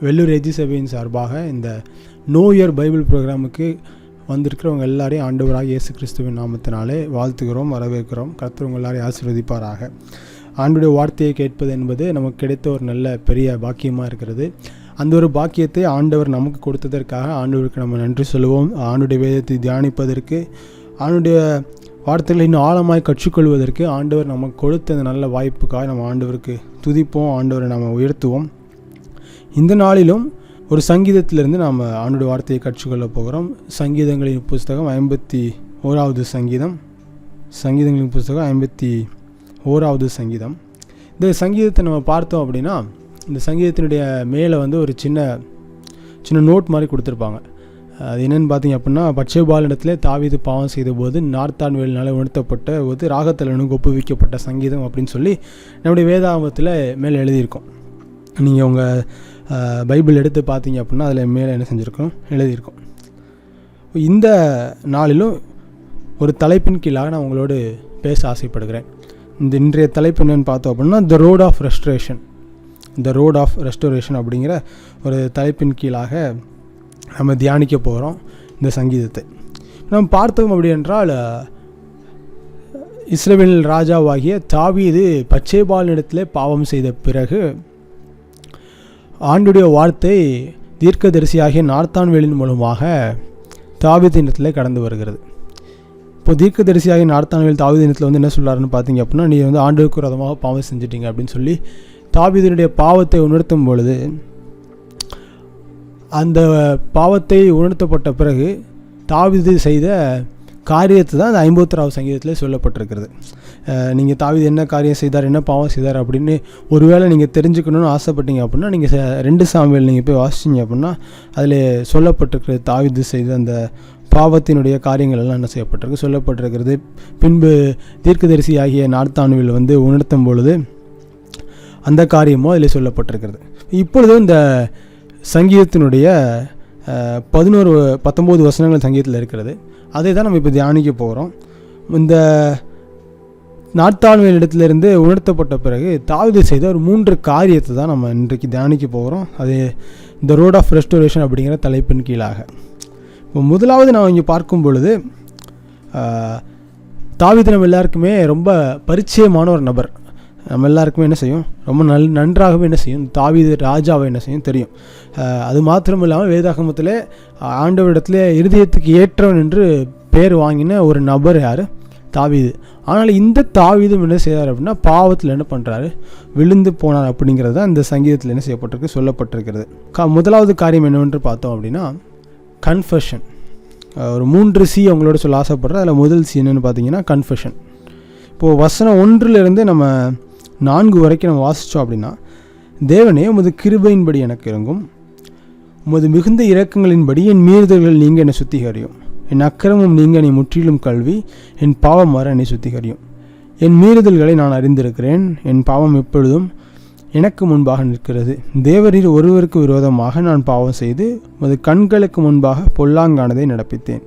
வெள்ளூர் எஜி சபையின் சார்பாக இந்த நோ இயர் பைபிள் ப்ரோக்ராமுக்கு வந்திருக்கிறவங்க எல்லாரையும் ஆண்டவராக இயேசு கிறிஸ்துவின் நாமத்தினாலே வாழ்த்துகிறோம், வரவேற்கிறோம். கர்த்தர் உங்கள் எல்லாரையும் ஆசீர்வதிப்பாராக. ஆண்டுடைய வார்த்தையை கேட்பது என்பது நமக்கு கிடைத்த ஒரு நல்ல பெரிய பாக்கியமாக இருக்கிறது. அந்த ஒரு பாக்கியத்தை ஆண்டவர் நமக்கு கொடுத்ததற்காக ஆண்டவருக்கு நம்ம நன்றி சொல்லுவோம். ஆண்டுடைய வேதத்தை தியானிப்பதற்கு, ஆண்டுடைய வார்த்தைகளை இன்னும் ஆழமாய் கற்றுக்கொள்வதற்கு ஆண்டவர் நமக்கு கொடுத்த அந்த நல்ல வாய்ப்புக்காக நம்ம ஆண்டவருக்கு துதிப்போம், ஆண்டவரை நாம் உயர்த்துவோம். இந்த நாளிலும் ஒரு சங்கீதத்திலிருந்து நாம் ஆண்டுடைய வார்த்தையை கற்றுக்கொள்ள போகிறோம். சங்கீதங்களின் புஸ்தகம் 51வது சங்கீதம். சங்கீதங்களின் புஸ்தகம் 51வது சங்கீதம். இந்த சங்கீதத்தை நம்ம பார்த்தோம் அப்படின்னா, இந்த சங்கீதத்தினுடைய மேலே ஒரு சின்ன நோட் மாதிரி கொடுத்துருப்பாங்க. அது என்னென்னு பார்த்தீங்க அப்படின்னா, பட்சேபால் இடத்துல தாவீது பாவம் செய்த போது நார்த்தான் வேலினால் உணர்த்தப்பட்ட போது ராகத்தலனுக்கு ஒப்புவிக்கப்பட்ட சங்கீதம் அப்படின்னு சொல்லி நம்முடைய வேதாகமத்தில் மேலே எழுதியிருக்கோம். நீங்கள் உங்கள் பைபிள் எடுத்து பார்த்தீங்க அப்படின்னா அதில் மேலே என்ன செஞ்சுருக்கோம், எழுதியிருக்கோம். இந்த நாளிலும் ஒரு தலைப்பின் கீழாக நான் உங்களோடு பேச ஆசைப்படுகிறேன். இந்த இன்றைய தலைப்பு என்னென்னு பார்த்தோம் அப்படின்னா, the road of restoration. The road of restoration அப்படிங்கிற ஒரு தலைப்பின் கீழாக நம்ம தியானிக்க போகிறோம் இந்த சங்கீதத்தை. நம்ம பார்த்தோம் அப்படி என்றால், இஸ்ரவேல் ராஜாவாகிய தாவீது பட்சேபாலினிடத்திலே பாவம் செய்த பிறகு ஆண்டுடைய வார்த்தை தீர்க்கதரிசியாகிய நார்த்தான்வேலின் மூலமாக தாவீதினிடத்தில் கடந்து வருகிறது. இப்போ தீர்க்கதரிசியாகிய நார்த்தான்வேல் தாவீதினிடத்தில் என்ன சொல்கிறாருன்னு பார்த்தீங்க அப்படின்னா, நீ ஆண்டவருக்கு விரோதமாக பாவம் செஞ்சிட்டீங்க அப்படின்னு சொல்லி தாவீதினுடைய பாவத்தை உணர்த்தும் பொழுது, அந்த பாவத்தை உணர்த்தப்பட்ட பிறகு தாவீது செய்த காரியத்தை தான் அந்த 51வது சங்கீதத்தில் சொல்லப்பட்டிருக்கிறது. நீங்கள் தாவீது என்ன காரியம் செய்தார், என்ன பாவம் செய்தார் அப்படின்னு ஒருவேளை நீங்கள் தெரிஞ்சுக்கணுன்னு ஆசைப்பட்டீங்க அப்படின்னா, நீங்கள் 2 சாமுவேல் நீங்கள் போய் வாசிச்சிங்க அப்படின்னா அதில் சொல்லப்பட்டிருக்கிறது. தாவீது செய்த அந்த பாவத்தினுடைய காரியங்கள் எல்லாம் என்ன செய்யப்பட்டிருக்கு, சொல்லப்பட்டிருக்கிறது. பின்பு தீர்க்கதரிசி ஆகிய நார்த்தான்வேல் உணர்த்தும் பொழுது அந்த காரியமும் அதில் சொல்லப்பட்டிருக்கிறது. இப்பொழுது இந்த சங்கீதத்தினுடைய 19 வசனங்கள் சங்கீதத்தில் இருக்கிறது. அதை தான் நம்ம இப்போ தியானிக்க போகிறோம். இந்த நார்த்தான்வேல் இடத்துலேருந்து உணர்த்தப்பட்ட பிறகு தாவீது செய்த ஒரு 3 காரியத்தை தான் நம்ம இன்றைக்கு தியானிக்க போகிறோம். அது இந்த ரோட் ஆஃப் ரெஸ்டோரேஷன் அப்படிங்கிற தலைப்பின் கீழாக. இப்போ முதலாவது நான் இங்கே பார்க்கும் பொழுது, தாவீது நம்ம எல்லாருக்குமே ரொம்ப பரிச்சயமான ஒரு நபர். நம்ம எல்லாருக்குமே என்ன செய்யும், ரொம்ப நன்றாகவே என்ன செய்யும், தாவீது ராஜாவை என்ன செய்யும் தெரியும். அது மாத்திரம் இல்லாமல் வேதாகமத்தில் ஆண்டவரிடத்தில் இருதயத்துக்கு ஏற்றவன் என்று பேர் வாங்கின ஒரு நபர் யார், தாவீது. ஆனால் இந்த தாவீதும் என்ன செய்தார் அப்படின்னா, பாவத்தில் என்ன பண்ணுறாரு, விழுந்து போனார் அப்படிங்கிறது தான் இந்த சங்கீதத்தில் என்ன செய்யப்பட்டிருக்கு, சொல்லப்பட்டிருக்கிறது. முதலாவது காரியம் என்னவென்று பார்த்தோம் அப்படின்னா, கன்ஃபெஷன். ஒரு 3 சி அவங்களோட சொல்ல ஆசைப்படுறேன். அதில் முதல் சி என்னென்னு பார்த்தீங்கன்னா கன்ஃபெஷன். இப்போது வசனம் 1லிருந்து நம்ம 4 வரைக்கும் நம்ம வாசித்தோம் அப்படின்னா, தேவனே உமது கிருபையின்படி எனக்கு இறங்கும், உமது மிகுந்த இரக்கங்களின்படி என் மீறுதல்கள் நீங்க என்னை சுத்திகரியும், என் அக்கிரமம் நீங்க என்னை முற்றிலும் கல்வி, என் பாவம் வர என்னை சுத்திகரியும். என் மீறுதல்களை நான் அறிந்திருக்கிறேன், என் பாவம் எப்பொழுதும் எனக்கு முன்பாக நிற்கிறது. தேவரீர் ஒருவருக்கு விரோதமாக நான் பாவம் செய்து உமது கண்களுக்கு முன்பாக பொல்லாங்கானதை நடப்பித்தேன்.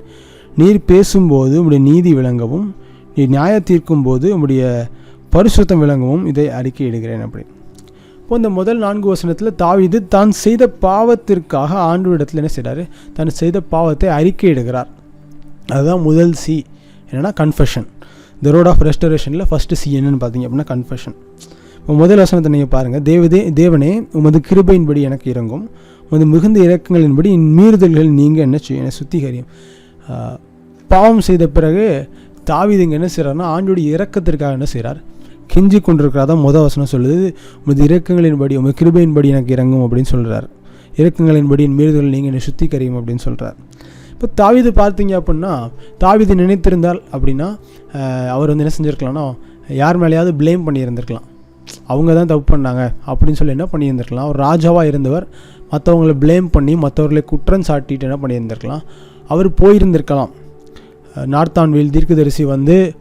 நீர் பேசும்போது உம்முடைய நீதி விளங்கவும், நீ நியாய தீர்க்கும் போது உம்முடைய பரிசுத்தம் விளங்கவும் இதை அறிக்கையிடுகிறேன் அப்படி. இப்போ இந்த முதல் 4 வசனத்தில் தாவீது தான் செய்த பாவத்திற்காக ஆண்டவரிடத்தில் என்ன செய்கிறாரு, தான் செய்த பாவத்தை அறிக்கையிடுகிறார். அதுதான் முதல் சி என்னென்னா கன்ஃபெஷன். த ரோட் ஆஃப் ரெஸ்டரேஷனில் ஃபஸ்ட்டு சி என்னென்னு பார்த்தீங்க அப்படின்னா கன்ஃபெஷன். இப்போ முதல் வசனத்தை நீங்கள் பாருங்கள், தேவனே உமது கிருபையின்படி எனக்கு இறங்கும், உமது மிகுந்த இரக்கங்களின்படி என் மீறுதல்கள் நீங்கள் என்னை சுத்திகரியும். பாவம் செய்த பிறகு தாவீது இங்கே என்ன செய்கிறார்னா, ஆண்டோடைய இரக்கத்திற்காக என்ன செய்கிறார், கெஞ்சி கொண்டிருக்கிறார். முதல் வசனம் சொல்லுது, உமது இரக்கங்களின்படி உமது கிருபையின்படி எனக்கு இறங்கும் அப்படின்னு சொல்கிறார். இரக்கங்களின்படி என் மீறுதல்கள் நீங்கள் என்னை சுத்திகரியும் அப்படின்னு சொல்கிறார். இப்போ தாவீது பார்த்தீங்க அப்படின்னா, தாவீது நினைத்திருந்தால் அப்படின்னா அவர் என்ன செஞ்சுருக்கலாம்னா, யார் மேலேயாவது ப்ளேம் பண்ணியிருந்திருக்கலாம். அவங்க தான் தப்பு பண்ணாங்க அப்படின்னு சொல்லி என்ன பண்ணியிருந்திருக்கலாம். ஒரு ராஜாவாக இருந்தவர் மற்றவங்களை ப்ளேம் பண்ணி மற்றவர்களை குற்றம் சாட்டிட்டு என்ன பண்ணியிருந்திருக்கலாம், அவர் போயிருந்திருக்கலாம். நார்த்தான்வேல் தீர்க்கதரிசி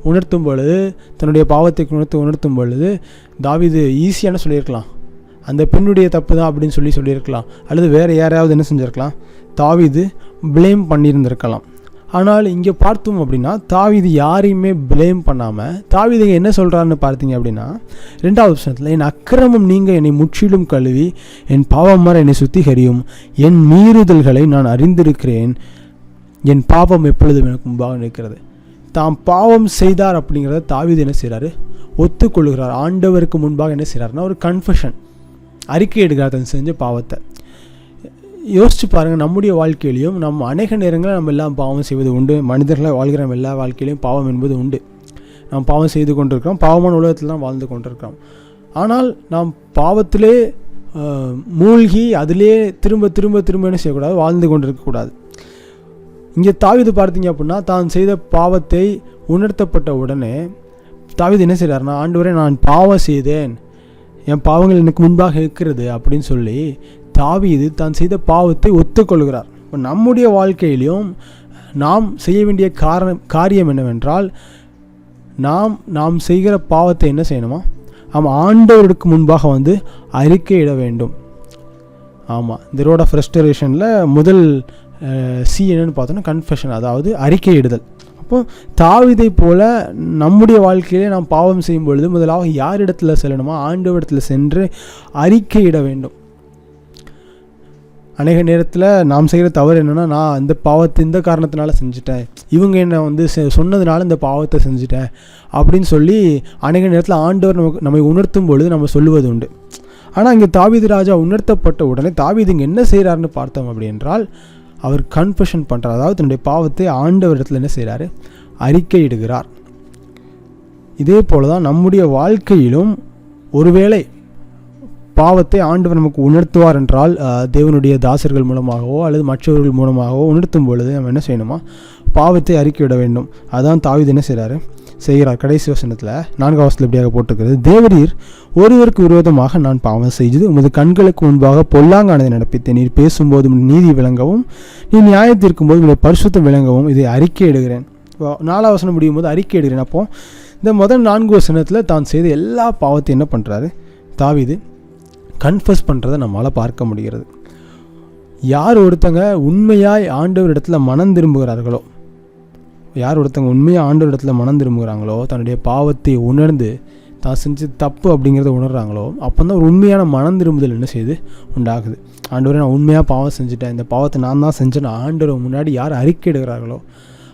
உணர்த்தும் பொழுது, தன்னுடைய பாவத்தை உணர்த்தும் பொழுது தாவீது ஈஸியான சொல்லியிருக்கலாம், அந்த பெண்ணுடைய தப்பு தான் அப்படின்னு சொல்லியிருக்கலாம். அல்லது வேறு யாரையாவது என்ன செஞ்சுருக்கலாம், தாவீது ப்ளேம் பண்ணியிருந்திருக்கலாம். ஆனால் இங்கே பார்த்தோம் அப்படின்னா தாவீது யாரையுமே ப்ளேம் பண்ணாமல் தாவீது என்ன சொல்கிறான்னு பார்த்தீங்க அப்படின்னா 2வது வசனத்தில், என் அக்கிரமம் நீங்க என்னை முற்றிலும் கழுவி என் பாவம் மற என்னை சுத்திகரியும், என் மீறுதல்களை நான் அறிந்திருக்கிறேன், என் பாவம் எப்பொழுதும் எனக்கு முன்பாக நிற்கிறது. தாம் பாவம் செய்தார் அப்படிங்கிறத தாவீது என்ன செய்கிறாரு, ஒத்துக்கொள்கிறார். ஆண்டவருக்கு முன்பாக என்ன செய்கிறாருன்னா ஒரு கன்ஃபெஷன், அறிக்கை எடுக்கிறார் தன் செஞ்ச பாவத்தை. யோசிச்சு பாருங்கள், நம்முடைய வாழ்க்கையிலையும் நம்ம அநேக நேரங்களில் நம்ம எல்லாம் பாவம் செய்வது உண்டு. மனிதர்களாக வாழ்கிற எல்லா வாழ்க்கையிலையும் பாவம் என்பது உண்டு. நாம் பாவம் செய்து கொண்டிருக்கிறோம், பாவமான உலகத்தில் தான் வாழ்ந்து கொண்டிருக்கிறோம். ஆனால் நாம் பாவத்திலே மூழ்கி அதிலே திரும்ப திரும்ப திரும்ப என்ன செய்யக்கூடாது, வாழ்ந்து கொண்டிருக்கக்கூடாது. இங்கே தாவீது பார்த்தீங்க அப்படின்னா தான் செய்த பாவத்தை உணர்த்தப்பட்ட உடனே தாவீது என்ன செய்கிறாருன்னா, ஆண்டவரே நான் பாவம் செய்தேன், என் பாவங்கள் எனக்கு முன்பாக இருக்கிறது அப்படின்னு சொல்லி தாவீது தான் செய்த பாவத்தை ஒத்துக்கொள்கிறார். இப்போ நம்முடைய வாழ்க்கையிலும் நாம் செய்ய வேண்டிய காரியம் என்னவென்றால், நாம் செய்கிற பாவத்தை என்ன செய்யணுமா, நாம் ஆண்டவருக்கு முன்பாக வந்து அறிக்கையிட வேண்டும். ஆமாம், இந்த ரோட் ஆஃப் ரெஸ்டரேஷனில் முதல் சி என்னன்னு பார்த்தோன்னா கன்ஃபெஷன், அதாவது அறிக்கையிடுதல். அப்போ தாவீதை போல நம்முடைய வாழ்க்கையிலே நாம் பாவம் செய்யும் பொழுது முதலாக யார் இடத்துல செல்லணுமா, ஆண்டவரிடத்தில் சென்று அறிக்கையிட வேண்டும். அநேக நேரத்தில் நாம் செய்கிற தவறு என்னென்னா, நான் இந்த பாவத்தை இந்த காரணத்தினால செஞ்சுட்டேன், இவங்க என்னை வந்து சொன்னதுனால இந்த பாவத்தை செஞ்சுட்டேன் அப்படின்னு சொல்லி அநேக நேரத்தில் ஆண்டவர் நம்மை உணர்த்தும் பொழுது நம்ம சொல்லுவது உண்டு. ஆனால் இங்கே தாவீது ராஜா உணர்த்தப்பட்ட உடனே தாவீது இங்கே என்ன செய்கிறாருன்னு பார்த்தோம் அப்படி என்றால், அவர் கன்ஃபெஷன் பண்ணுறார். அதாவது தன்னுடைய பாவத்தை ஆண்டவரிடத்தில் என்ன செய்கிறாரு, அறிக்கையிடுகிறார். இதே போல தான் நம்முடைய வாழ்க்கையிலும் ஒருவேளை பாவத்தை ஆண்டவர் நமக்கு உணர்த்துவார் என்றால், தேவனுடைய தாசர்கள் மூலமாகவோ அல்லது மற்றவர்கள் மூலமாகவோ உணர்த்தும் பொழுது நம்ம என்ன செய்யணுமா, பாவத்தை அறிக்கையிட வேண்டும். அதான் தாவீது என்ன செய்கிறார். கடைசி வசனத்தில் 4வது வசனத்தில் இப்படியாக போட்டிருக்கிறது, தேவரீர் ஒருவருக்கு விரோதமாக நான் பாவம் செய்து உமது கண்களுக்கு முன்பாக பொல்லாங்கானதை நடப்பித்தேன், நீர் பேசும்போது நீதி விளங்கவும் நீ நியாயத்திற்கும் போது உடைய பரிசுத்தம் விளங்கவும் இதை அறிக்கையிடுகிறேன். 4வது வசனம் முடியும் போது அறிக்கையிடுகிறேன். அப்போ இந்த முதல் 4 வசனத்தில் தான் செய்த எல்லா பாவத்தையும் என்ன பண்ணுறாரு, தாவீது கன்ஃபஸ் பண்ணுறதை நம்மளால் பார்க்க முடிகிறது. யார் ஒருத்தங்க உண்மையாய் ஆண்டவர் இடத்துல மனம் திரும்புகிறார்களோ, யார் ஒருத்தங்க உண்மையாக ஆண்டவர் இடத்துல மனம் திரும்புகிறாங்களோ, தன்னுடைய பாவத்தை உணர்ந்து தான் செஞ்சு தப்பு அப்படிங்கிறத உணர்கிறாங்களோ, அப்போ தான் ஒரு உண்மையான மனம் திரும்புதல் என்ன செய்யுது, உண்டாகுது. ஆண்டவரே நான் உண்மையாக பாவம் செஞ்சுட்டேன், இந்த பாவத்தை நான் தான் செஞ்சேன்னு ஆண்டவர் முன்னாடி யார் அறிக்கை எடுக்கிறார்களோ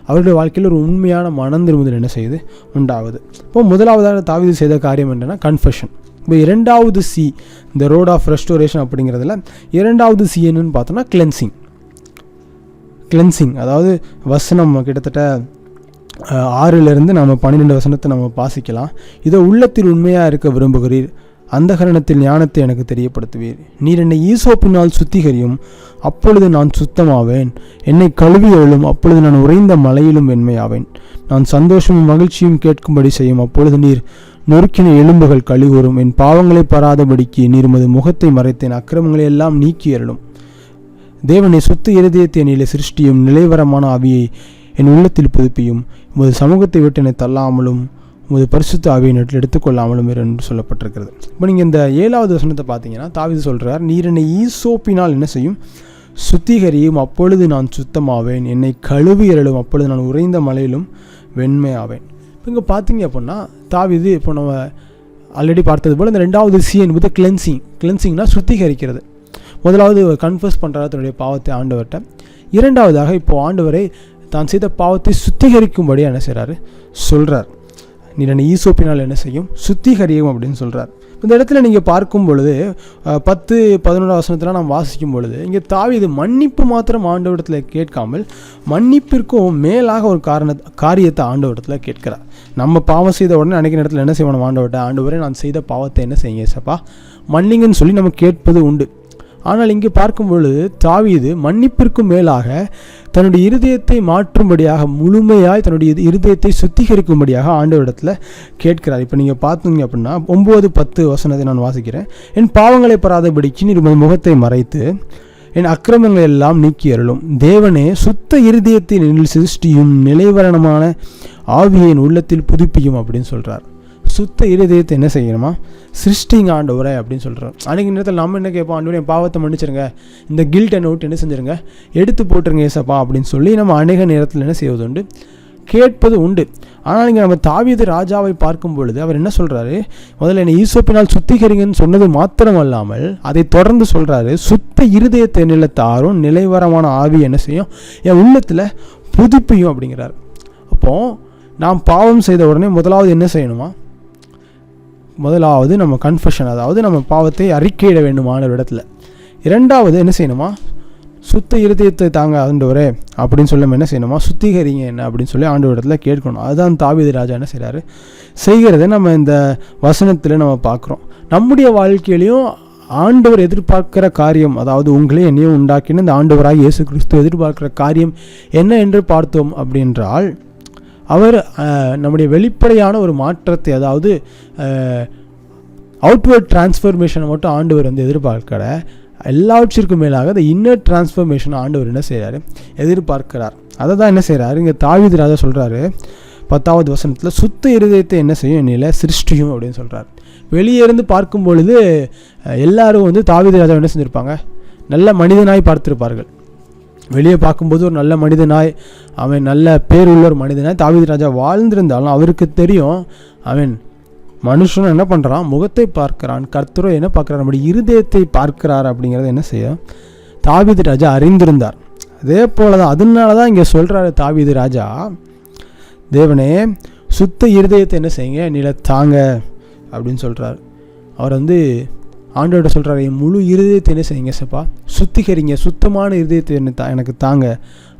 அவருடைய வாழ்க்கையில் ஒரு உண்மையான மனம் திரும்புதல் என்ன செய்யுது, உண்டாகுது. இப்போ முதலாவதாக தாவீது செய்த காரியம் என்னென்னா கன்ஃபெஷன். இப்போ 2வது சி, இந்த ரோட் ஆஃப் ரெஸ்டோரேஷன் அப்படிங்கிறதுல 2வது சி என்னன்னு பார்த்தோன்னா கிளென்சிங். அதாவது வசனம் கிட்டத்தட்ட 6லேருந்து நம்ம 12 வசனத்தை நம்ம வாசிக்கலாம். இதோ உள்ளத்தில் உண்மையாக இருக்க விரும்புகிறீர், அந்த கரணத்தில் ஞானத்தை எனக்கு தெரியப்படுத்துவீர். நீர் என்னை ஈசோப்பினால் சுத்திகரியும், அப்பொழுது நான் சுத்தமாவேன். என்னை கழுவி எழும், அப்பொழுது நான் உறைந்த மலையிலும் வெண்மையாவேன். நான் சந்தோஷமும் மகிழ்ச்சியும் கேட்கும்படி செய்யும், அப்பொழுது நீர் நொறுக்கின எலும்புகள் கழிவுறும். என் பாவங்களை பராதபடிக்கு நீர் உமது முகத்தை மறைத்தேன், அக்கிரமங்களை எல்லாம் நீக்கி அருளும். தேவனை சுத்த இருதயத்தை என்னிலே சிருஷ்டியும், நிலைவரமான ஆவியை என் உள்ளத்தில் புதுப்பியும். உமது சமூகத்தை விட்டு என்னை தள்ளாமலும் உமது பரிசுத்த ஆவியை நட்டில் எடுத்துக்கொள்ளாமலும் என்று சொல்லப்பட்டிருக்கிறது. இப்போ நீங்கள் இந்த 7வது வசனத்தை பார்த்தீங்கன்னா தாவீது சொல்கிறார், நீர் என்னை ஈசோப்பினால் என்ன செய்யும், சுத்திகரியும், அப்பொழுது நான் சுத்தமாவேன். என்னை கழுவி அருளும், அப்பொழுது நான் உறைந்த மலையிலும் வெண்மையாவேன். இப்போ இங்கே பார்த்தீங்க அப்படின்னா தாவீது இப்போ நம்ம ஆல்ரெடி பார்த்தது போல் இந்த 2வது சி என்பது கிளென்சிங்னா சுத்திகரிக்கிறது. முதலாவது கன்ஃபஸ் பண்ணுறாரு தன்னுடைய பாவத்தை ஆண்டவர்கிட்ட. 2வதாக இப்போது ஆண்டவரை தான் செய்த பாவத்தை சுத்திகரிக்கும்படி என்ன செய்கிறாரு, சொல்கிறார். நீ என்னை ஈசோப்பினால் என்ன செய்யும், சுத்திகரியும் அப்படின்னு சொல்கிறார். இந்த இடத்துல நீங்கள் பார்க்கும் பொழுது 10-11 வசனத்தில் நாம் வாசிக்கும் பொழுது இங்கே தாவீது மன்னிப்பு மாத்திரம் ஆண்டவரிடத்தில் கேட்காமல் மன்னிப்பிற்கும் மேலாக ஒரு காரியத்தை ஆண்டவரிடத்தில் கேட்கிறார். நம்ம பாவம் செய்த உடனே அன்றைக்கி நேரத்தில் என்ன செய்வோம், ஆண்டவர்கிட்ட ஆண்டவரே நான் செய்த பாவத்தை என்ன செய்யுங்க சப்பா மன்னிங்கன்னு சொல்லி நம்ம கேட்பது உண்டு. ஆனால் இங்கே பார்க்கும் பொழுது தாவீது மன்னிப்பிற்கும் மேலாக தன்னுடைய இருதயத்தை மாற்றும்படியாக, முழுமையாய் தன்னுடைய இருதயத்தை சுத்திகரிக்கும்படியாக ஆண்டவரிடத்தில் கேட்கிறார். இப்போ நீங்கள் பார்த்தீங்க அப்படின்னா 9-10 வசனத்தை நான் வாசிக்கிறேன். என் பாவங்களை பராதபடிக்கு நீர் உமது முகத்தை மறைத்து என் அக்கிரமங்களை எல்லாம் நீக்கி அருளும். தேவனே சுத்த இருதயத்தை நில் சிருஷ்டியும், நிலைவரணமான ஆவியை என் உள்ளத்தில் புதுப்பியும் அப்படின்னு சொல்கிறார். சுத்த இருதயத்தை என்ன செய்யணுமா, சிருஷ்டிங்க ஆண்டவரே அப்படின்னு சொல்கிறோம். அன்றைக்கி நேரத்தில் நம்ம என்ன கேட்போம், ஆண்டவரே என் பாவத்தை மன்னிச்சிருங்க, இந்த கில்ட் என்னை விட்டு என்ன செஞ்சுருங்க, எடுத்து போட்டுருங்க ஏசப்பா அப்படின்னு சொல்லி நம்ம அநேக நேரத்தில் என்ன செய்வது உண்டு, கேட்பது உண்டு. ஆனால் இங்கே நம்ம தாவீது ராஜாவை பார்க்கும் பொழுது அவர் என்ன சொல்கிறாரு, முதல்ல என்னை ஈசோப்பினால் சுத்திகரிங்கன்னு சொன்னது மாத்திரமல்லாமல் அதை தொடர்ந்து சொல்கிறாரு, சுத்த இருதயத்தை நிலத்தாரும் நிலைவரமான ஆவி என்ன செய்யும், என் உள்ளத்தில் புதுப்பியும் அப்படிங்கிறார். அப்போது நாம் பாவம் செய்த உடனே முதலாவது என்ன செய்யணுமா, முதலாவது நம்ம கன்ஃபெஷன், அதாவது நம்ம பாவத்தை அறிக்கையிட வேண்டுமான இடத்துல. இரண்டாவது என்ன செய்யணுமா, சுத்த இருதயத்தை தாங்க ஆண்டவரே அப்படின்னு சொல்லி நம்ம என்ன செய்யணுமா, சுத்திகரிங்க என்ன அப்படின்னு சொல்லி ஆண்டவரிடத்துல கேட்கணும். அதுதான் தாவீது ராஜா என்ன செய்கிறாரு, செய்கிறத நம்ம இந்த வசனத்தில் நம்ம பார்க்குறோம். நம்முடைய வாழ்க்கையிலையும் ஆண்டவர் எதிர்பார்க்கிற காரியம், அதாவது உங்களே என்னையும் உண்டாக்கின இந்த ஆண்டவராக இயேசு கிறிஸ்து எதிர்பார்க்கிற காரியம் என்ன என்று பார்த்தோம் அப்படின்றால், அவர் நம்முடைய வெளிப்படையான ஒரு மாற்றத்தை, அதாவது அவுட்வர்ட் டிரான்ஸ்ஃபர்மேஷனை மட்டும் ஆண்டவர் வந்து எதிர்பார்க்கிற, எல்லாவற்றிற்கும் மேலாக அந்த இன்னர் டிரான்ஸ்ஃபர்மேஷன் ஆண்டவர் என்ன செய்கிறாரு, எதிர்பார்க்கிறார். அதை தான் என்ன செய்கிறாரு இங்கே தாவீது ராஜா சொல்கிறாரு 10வது வசனத்தில், சுத்த இருதயத்தை என்ன செய்யும், என்னில் சிருஷ்டியும் அப்படின்னு சொல்கிறார். வெளியே இருந்து பார்க்கும் பொழுது எல்லாரும் வந்து தாவீது ராஜா என்ன செஞ்சுருப்பாங்க, நல்ல மனிதனாய் பார்த்துருப்பார்கள். வெளியே பார்க்கும்போது ஒரு நல்ல மனிதனாய், அவன் நல்ல பேர் உள்ள ஒரு மனிதனாய் தாவீது ராஜா வாழ்ந்திருந்தாலும் அவருக்கு தெரியும், அவன் மனுஷனும் என்ன பண்ணுறான், முகத்தை பார்க்கிறான், கர்த்தரோ என்ன பார்க்குறார், நம்முடைய இருதயத்தை பார்க்கிறார் அப்படிங்கிறத என்ன செய்ய தாவீது ராஜா அறிந்திருந்தார். அதே போல தான், அதனால தான் இங்கே சொல்கிறாரு தாவீது ராஜா, தேவனே சுத்த இருதயத்தை என்ன செய்யுங்க, நில தாங்க அப்படின்னு சொல்கிறார். அவர் வந்து ஆண்டவர்கிட்ட சொல்கிறார், என் முழு இருதயத்தை என்ன செய்யுங்க சப்பா, சுத்திகரிங்க, சுத்தமான இருதயத்தை எனக்கு தாங்க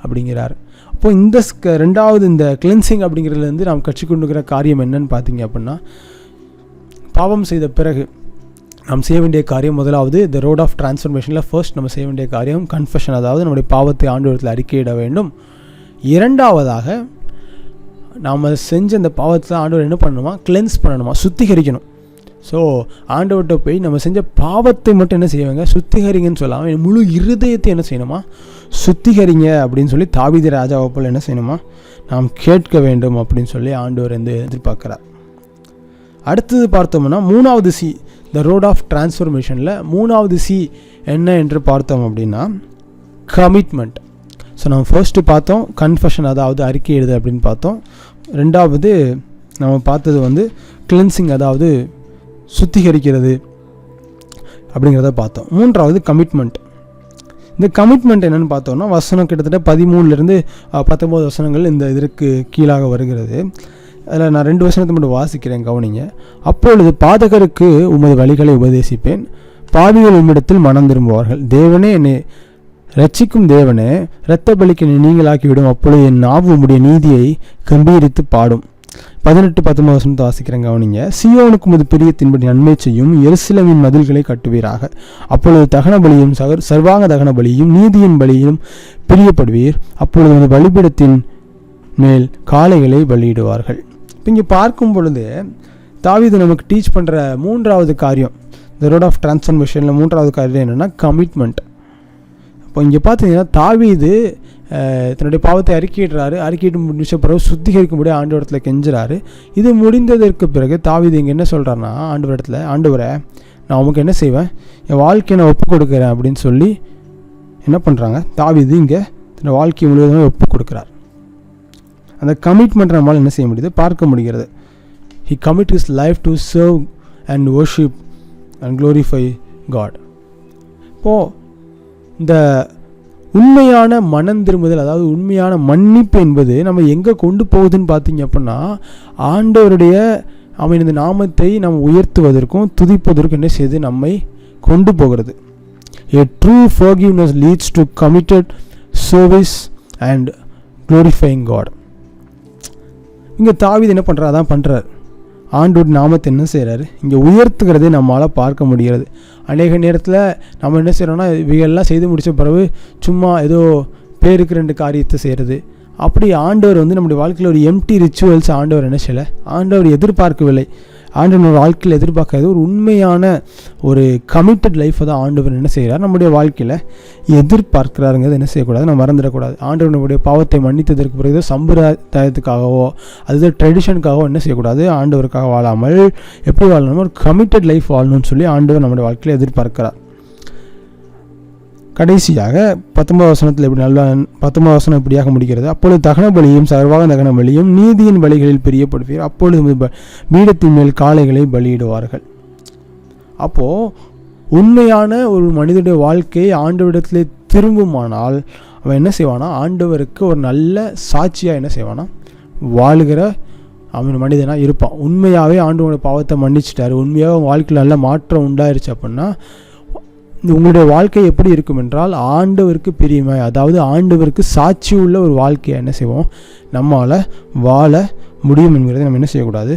அப்படிங்கிறார். அப்போது இந்த ரெண்டாவது இந்த கிளென்சிங் அப்படிங்கிறதுலேருந்து நாம் கற்றுக்கொண்டுக்கிற காரியம் என்னன்னு பார்த்தீங்க அப்படின்னா, பாவம் செய்த பிறகு நாம் செய்ய வேண்டிய காரியம், முதலாவது த ரோட் ஆஃப் டிரான்ஸ்ஃபர்மேஷனில் ஃபர்ஸ்ட் நம்ம செய்ய வேண்டிய காரியம் கன்ஃபெஷன், அதாவது நம்முடைய பாவத்தை ஆண்டவரத்தில் அறிக்கையிட வேண்டும். இரண்டாவதாக நாம் செஞ்ச அந்த பாவத்தில் ஆண்டவர் என்ன பண்ணணுமா, கிளென்ஸ் பண்ணணுமா, சுத்திகரிக்கணும். ஸோ ஆண்டவர்கிட்ட போய் நம்ம செஞ்ச பாவத்தை மட்டும் என்ன செய்வாங்க, சுத்திகரிங்கன்னு சொல்லாமல் முழு இருதயத்தை என்ன செய்யணுமா, சுத்திகரிங்க அப்படின்னு சொல்லி தாவீது ராஜாவை போல் என்ன செய்யணுமா, நாம் கேட்க வேண்டும் அப்படின்னு சொல்லி ஆண்டவர் வந்து எதிர்பார்க்குறார். அடுத்தது பார்த்தோம்னா மூணாவது சி, த ரோட் ஆஃப் டிரான்ஸ்ஃபர்மேஷனில் மூணாவது சி என்ன என்று பார்த்தோம் அப்படின்னா கமிட்மெண்ட். ஸோ நம்ம ஃபர்ஸ்ட்டு பார்த்தோம் கன்ஃபெஷன், அதாவது அறிக்கை எழுது அப்படின்னு பார்த்தோம். ரெண்டாவது நம்ம பார்த்தது வந்து கிளென்சிங், அதாவது சுத்திகரிக்கிறது அப்படிங்கிறத பார்த்தோம். மூன்றாவது கமிட்மெண்ட். இந்த கமிட்மெண்ட் என்னென்னு பார்த்தோம்னா வசனம் கிட்டத்தட்ட 13லேருந்து 19 வசனங்கள் இந்த இதற்கு கீழாக வருகிறது. அதில் நான் 2 வசனத்தை மட்டும் வாசிக்கிறேன், கவனிங்க. அப்பொழுது பாதகருக்கு உமது வழிகளை உபதேசிப்பேன், பாவிகள் உம்மிடத்தில் மனம் திரும்புவார்கள். தேவனே என்னை ரட்சிக்கும் தேவனே, இரத்த பலிக்கு நீங்களாக்கிவிடும், அப்பொழுது என் நாவு உம்முடைய நீதியை கம்பீரித்து பாடும். 18-19 வசனத்தை வாசிக்கிறேன், கவனிங்க. சியோனுக்கு உமது பிரியத்தின்படி நன்மை செய்யும், எருசலேமின் மதில்களை கட்டுவீராக. அப்பொழுது தகன பலியும் சர்வாங்க தகன பலியும் நீதியின் பலியும் பிரியப்படுவீர். அப்பொழுது உமது பலிபீடத்தின் மேல் காளைகளை பலியிடுவார்கள். இப்போ இங்கே பார்க்கும் பொழுது தாவீது நமக்கு டீச் பண்ணுற மூன்றாவது காரியம், த ரோட் ஆஃப் டிரான்ஸ்ஃபர்மேஷனில் மூன்றாவது காரியம் என்னென்னா கமிட்மெண்ட். இப்போ இங்கே பார்த்தீங்கன்னா தாவீது தன்னுடைய பாவத்தை அறிக்கையிட்டு முடிச்ச பிறகு சுத்திகரிக்கும்படி ஆண்டவரத்தில் கெஞ்சுறாரு. இது முடிந்ததற்கு பிறகு தாவீது இங்கே என்ன சொல்கிறாருன்னா, ஆண்டவரத்தில், ஆண்டவரை நான் உமக்கு என்ன செய்வேன், என் வாழ்க்கையை நான் ஒப்பு கொடுக்குறேன் அப்படின்னு சொல்லி என்ன பண்ணுறாங்க, தாவீது இங்கே தன்னுடைய வாழ்க்கையை முழுவதுமே ஒப்பு கொடுக்குறார். அந்த கமிட்மெண்ட் நம்மளால் என்ன செய்ய முடியுது, பார்க்க முடிகிறது. He commit his life to serve and worship and glorify God. இப்போது இந்த உண்மையான மனம் திரும்புதல், அதாவது உண்மையான மன்னிப்பு என்பது நம்ம எங்கே கொண்டு போகுதுன்னு பார்த்தீங்க அப்படின்னா, ஆண்டவருடைய இந்த நாமத்தை நம்ம உயர்த்துவதற்கும் துதிப்பதற்கும் என்ன செய்து நம்மை கொண்டு போகிறது. A true forgiveness leads to committed service and glorifying God. இங்கே தாவீது என்ன பண்ணுறாரு, அதான் பண்ணுறார். ஆண்டோட நாமத்தை என்ன செய்கிறாரு, இங்கே உயர்த்துகிறதை நம்மளால் பார்க்க முடிகிறது. அநேக நேரத்தில் நம்ம என்ன செய்கிறோம்னா, இவைகள்லாம் செய்து முடித்த பிறகு சும்மா ஏதோ பேருக்கு 2 காரியத்தை செய்கிறது. அப்படி ஆண்டவர் நம்முடைய வாழ்க்கையில் ஒரு எம்டி ரிச்சுவல்ஸ் ஆண்டவர் என்ன செய்யலை, ஆண்டவர் எதிர்பார்க்கவில்லை. ஆண்டவர் வாழ்க்கையில் எதிர்பார்க்காத ஒரு உண்மையான ஒரு கமிட்டட் லைஃப்பை தான் ஆண்டவர் என்ன செய்கிறார், நம்முடைய வாழ்க்கையில் எதிர்பார்க்கிறாருங்கிறது என்ன செய்யக்கூடாது, நம்ம மறந்துடக்கூடாது. ஆண்டவர் நம்முடைய பாவத்தை மன்னித்ததற்கு பிறகு சம்பிரதாயத்துக்காகவோ அது ட்ரெடிஷனுக்காகவோ என்ன செய்யக்கூடாது, ஆண்டவருக்காக வாழாமல் எப்படி வாழணும், ஒரு கமிட்டட் லைஃப் வாழணும்னு சொல்லி ஆண்டவர் நம்முடைய வாழ்க்கையில் எதிர்பார்க்கிறார். கடைசியாக 19 வசனத்தில் இப்படி நல்லா 19 வசனம் இப்படியாக முடிக்கிறது. அப்பொழுது தகன பலியும் சர்வாக தகன பலியும் நீதியின் பலிகளில் பிரியப்படுவீர், அப்பொழுது பீடத்தின் மேல் காளைகளை பலியிடுவார்கள். அப்போது உண்மையான ஒரு மனிதனுடைய வாழ்க்கையை ஆண்டவரிடத்திலே திரும்புமானால் அவன் என்ன செய்வானா, ஆண்டவருக்கு ஒரு நல்ல சாட்சியாக என்ன செய்வானா, வாழுகிற அவன் மனிதனாக இருப்பான். உண்மையாகவே ஆண்டவனுடைய பாவத்தை மன்னிச்சிட்டாரு, உண்மையாக அவன் வாழ்க்கையில் நல்ல மாற்றம் உண்டாயிருச்சு அப்படின்னா உங்களுடைய வாழ்க்கை எப்படி இருக்கும் என்றால் ஆண்டவருக்கு பிரியமாய், அதாவது ஆண்டவருக்கு சாட்சி உள்ள ஒரு வாழ்க்கையை என்ன செய்வோம், நம்மளால் வாழ முடியும் என்கிறதை நம்ம என்ன செய்யக்கூடாது,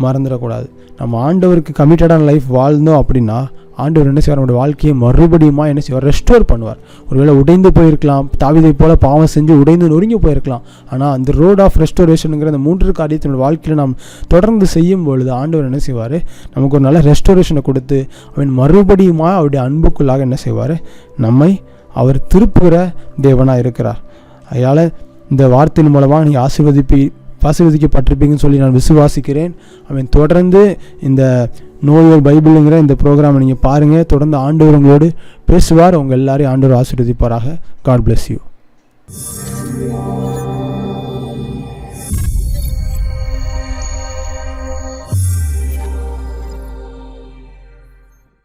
மறந்துடக்கூடாது. நம்ம ஆண்டவருக்கு கமிட்டடான லைஃப் வாழ்ந்தோம் அப்படின்னா ஆண்டவர் என்ன செய்வார், நம்முடைய வாழ்க்கையை மறுபடியுமா என்ன செய்வார், ரெஸ்டோர் பண்ணுவார். ஒருவேளை உடைந்து போயிருக்கலாம், தாவீதை போல பாவம் செஞ்சு உடைந்து நொறுங்கி போயிருக்கலாம். ஆனால் அந்த ரோட் ஆஃப் ரெஸ்டோரேஷனுங்கிற அந்த 3 காரியத்தினோட வாழ்க்கையில் நாம் தொடர்ந்து செய்யும் பொழுது ஆண்டவர் என்ன செய்வார், நமக்கு ஒரு நல்ல ரெஸ்டோரேஷனை கொடுத்து அவன் மறுபடியுமா அவருடைய அன்புக்குள்ளாக என்ன செய்வார், நம்மை அவர் திருப்புகிற தேவனாக இருக்கிறார். அதனால் இந்த வார்த்தையின் மூலமாக நீங்கள் ஆசீர்வதிக்கப்பட்டிருப்பீங்கன்னு சொல்லி நான் விசுவாசிக்கிறேன். அவன் தொடர்ந்து இந்த நோயல் பைபிளுங்கிற இந்த ப்ரோக்ராமை நீங்கள் பாருங்கள். தொடர்ந்து ஆண்டவர் உங்களோடு பேசுவார். உங்கள் எல்லாரையும் ஆண்டவர் ஆசீர்வதிப்பாராக. God bless you.